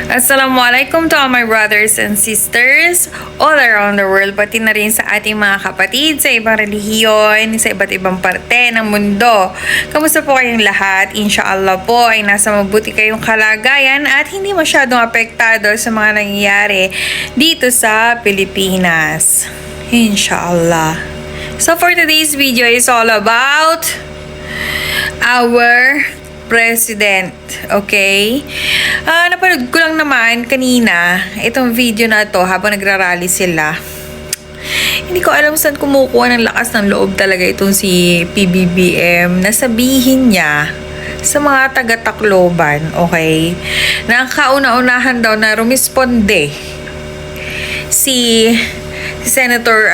Assalamualaikum to all my brothers and sisters all around the world, pati na rin sa ating mga kapatid sa ibang relihiyon, sa iba't ibang parte ng mundo. Kamusta po kayong lahat? Inshallah po ay nasa mabuti kayong kalagayan at hindi masyadong apektado sa mga nangyayari dito sa Pilipinas. Inshallah. So for today's video is all about our president, okay? Napanood ko lang naman kanina itong video na to habang nagrarally sila. Hindi ko alam saan kumukuha ng lakas ng loob talaga itong si PBBM na sabihin niya sa mga taga-Tacloban, okay? Na ang kauna-unahan daw na rumisponde si Senator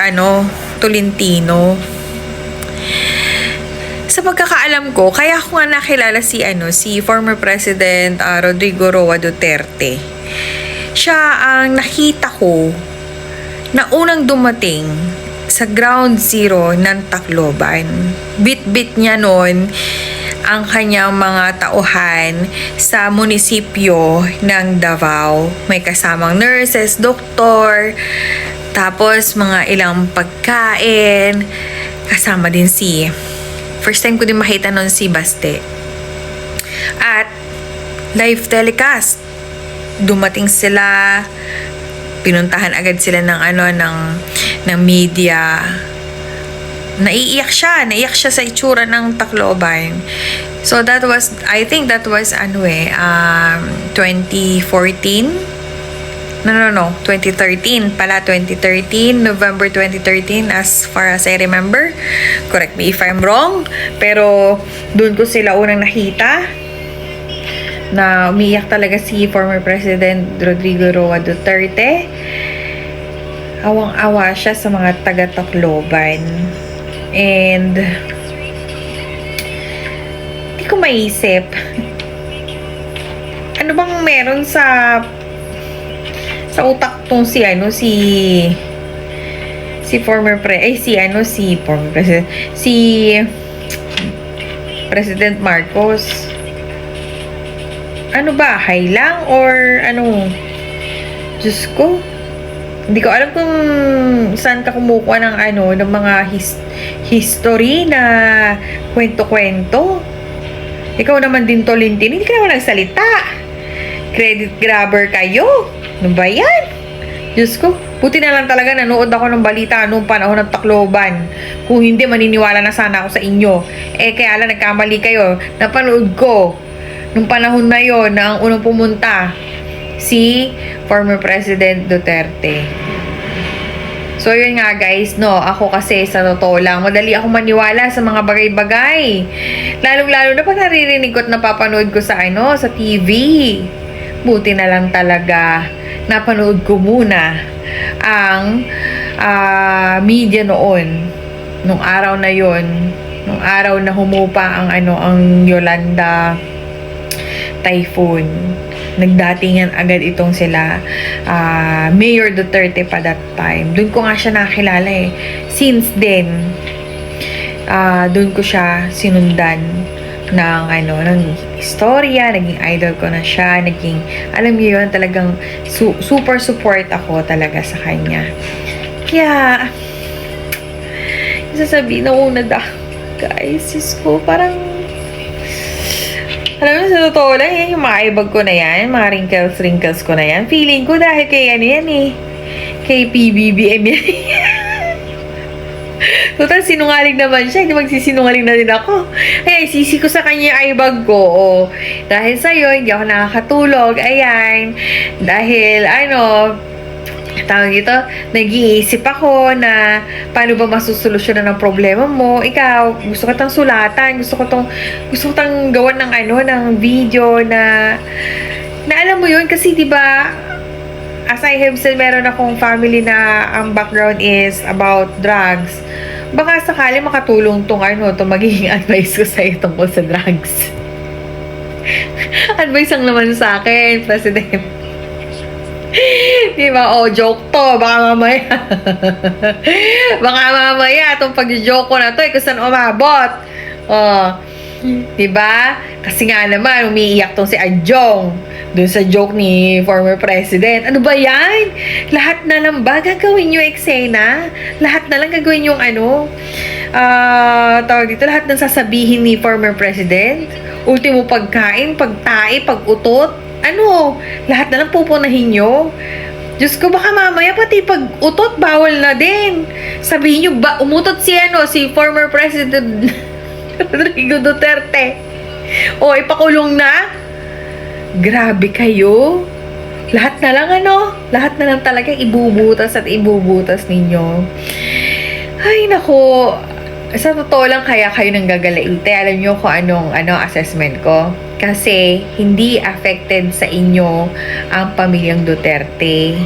Tolentino. Sa pagkakaalam ko, kaya ko nga nakilala si former President Rodrigo Roa Duterte. Siya ang nakita ko na unang dumating sa ground zero ng Tacloban. Bit-bit niya noon ang kanyang mga tauhan sa munisipyo ng Davao. May kasamang nurses, doktor, tapos mga ilang pagkain, kasama din first time ko din makita nun si Baste. At live telecast. Dumating sila, pinuntahan agad sila ng media. Naiiyak siya sa itsura ng Tacloban. So I think that was 2014. No, 2013 pala, 2013, November 2013 as far as I remember. Correct me if I'm wrong. Pero doon ko sila unang nakita na umiyak talaga si former President Rodrigo Roa Duterte. Awang-awa siya sa mga taga-Tacloban. And hindi ko maisip ano bang meron sa utak tong si former President Marcos. Ano ba, high lang or ano? Diyos ko, hindi ko alam kung saan ka kumukuha ng mga history na kwento-kwento. Ikaw naman din, Tolentino, hindi ka naman nagsalita. Credit grabber kayo. Ano ba yan? Diyos ko, buti na lang talaga nanood ako ng balita noong panahon ng Tacloban. Kung hindi, maniniwala na sana ako sa inyo. Kaya lang nagkamali kayo. Napanood ko nung panahon na yon na ang unang pumunta si former President Duterte. So yun nga guys, ako kasi sa totoo lang, madali ako maniwala sa mga bagay-bagay. Lalong-lalo na pag naririnig ko at napapanood ko sa TV. Buti na lang talaga napanood ko muna ang media noon, nung araw na yon, nung araw na humupa ang Yolanda typhoon. Nagdatingan agad itong sila Mayor Duterte pa that time. Doon ko nga siya nakilala Since then, doon ko siya sinundan ng istorya, naging idol ko na siya, alam niyo yun, talagang super support ako talaga sa kanya. Kaya, sasabihin na una guys, sis ko, parang, alam mo, sa totoo lang, yan yung mga ibag ko na yan, mga wrinkles ko na yan. Feeling ko dahil kay kay PBBM yan. Total, sinungaling naman siya. Hindi magsisinungaling na din ako. Ayan, sisi ko sa kanya yung eyebag ko. Dahil sa'yo, hindi ako nakakatulog. Ayan. Dahil, tawag dito, nag-iisip ako na paano ba masusolusyonan ng problema mo. Ikaw, gusto ko tang sulatan. Gusto ko tang gawan ng video na alam mo yun. Kasi, diba, as I have said, meron akong family na ang background is about drugs. Baka sakali makatulong tong magiging advice ko sa'yo tungkol sa drugs. Advice lang naman sa akin, President. Diba? Joke to. Baka mamaya itong pag-joke ko na to, kung saan umabot. Diba? Kasi nga naman, umiiyak tong si Adjong dun sa joke ni former president. Ano ba yan? Lahat na lang ba gagawin yung eksena? Lahat na lang gagawin yung tawag dito, lahat ng sasabihin ni former president? Ultimo pagkain, pagtae, pagutot? Ano? Lahat na lang pupunahin nyo? Diyos ko, baka mamaya pati pag-utot, bawal na din. Sabihin nyo, ba, umutot si former president Rodrigo Duterte. O, ipakulong na? Grabe kayo. Lahat na lang lahat na lang talaga ibubutas at ibubutas ninyo. Ay, nako. Sa totoo lang kaya kayo nang gagalaite. Alam nyo kung anong assessment ko? Kasi hindi affected sa inyo ang pamilyang Duterte.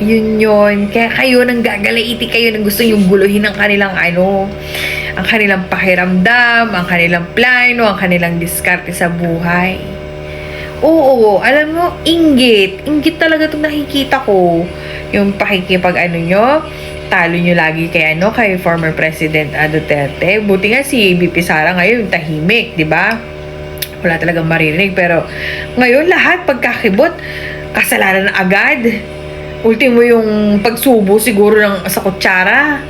Yun. Kaya kayo nang gagalaiti, kayo nang gusto yung guluhin ng kanilang ang kanilang pakiramdam, ang kanilang plano, ang kanilang diskarte sa buhay. Oo, alam mo, inggit talaga itong nakikita ko. Yung pakikipag nyo, talo nyo lagi kay kay former President Duterte. Buti nga si BP Sara ngayon tahimik, di ba? Wala talagang maririnig, pero ngayon lahat pagkakibot, kasalanan na agad. Ultimo yung pagsubo siguro sa kutsara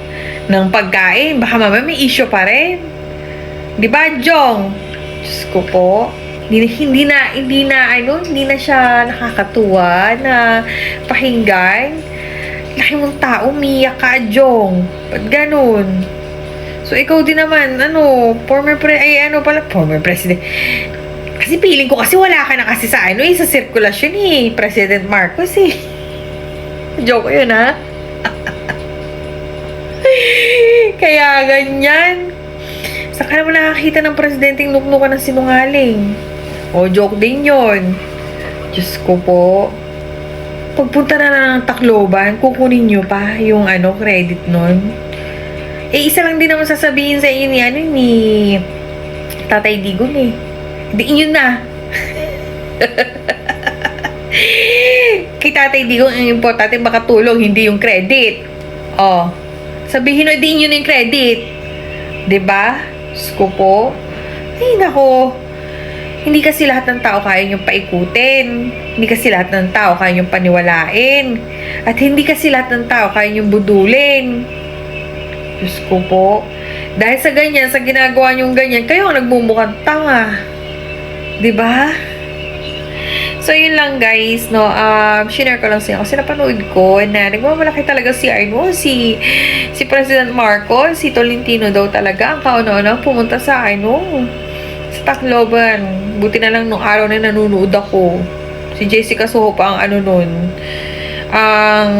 ng pagkain, baka mamaya may issue pa rin. Di ba, Jong? Diyos ko po. Hindi na siya nakakatuwa na pakinggan. Laki mong tao, umiyak ka, Jong. Ba't ganun? So, ikaw din naman, former president. Kasi feeling ko kasi wala ka na kasi sa sa sirkulasyon President Marcos Joke yun, ha? Kaya ganyan. Saan ka naman nakakita ng presidenteng nuknukan ng sinungaling? O, joke din yun. Diyos ko po. Pagpunta na ng Tacloban, kukunin nyo pa yung credit nun. Isa lang din naman sasabihin sa inyo ni Tatay Digong Di yun na. Kay Tatay Digong ang importante makatulong, hindi yung credit. Sabihin na din yun yung credit. Diba? Sko po. Ay, nako. Hindi kasi lahat ng tao kaya yung paikutin. Hindi kasi lahat ng tao kaya yung paniwalain. At hindi kasi lahat ng tao kaya yung budulin. Diyos ko po. Dahil sa ganyan, sa ginagawa nyong ganyan, kayo ang nagmumukhang tanga. Diba? So, yun lang guys, share ko lang sa inyo kasi napanood ko na nagmamalaki talaga si President Marcos, si Tolentino daw talaga ang kauna-una pumunta sa sa Tacloban. Buti na lang nung araw na nanonood ako. Si Jessica Soho pa ang ang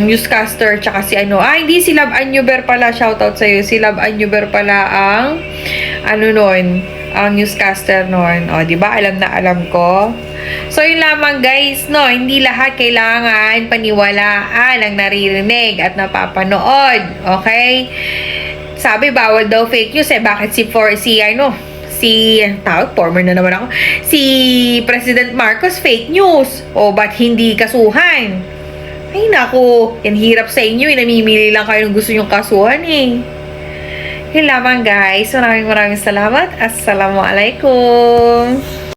newscaster, tsaka si hindi, si Love Anyuber pala, shoutout sa'yo, si Love Anyuber pala ang ang newscaster noon. Diba? Alam na alam ko. So, yun lamang guys, hindi lahat kailangan paniwalaan ang naririnig at napapanood. Okay? Sabi, bawal daw fake news bakit former na naman ako, si President Marcos fake news? Ba't hindi kasuhan? Ay, naku, yan hirap sa inyo. Namimili lang kayo ng gusto nyong kasuhan Yun lamang guys. Maraming salamat. Assalamualaikum.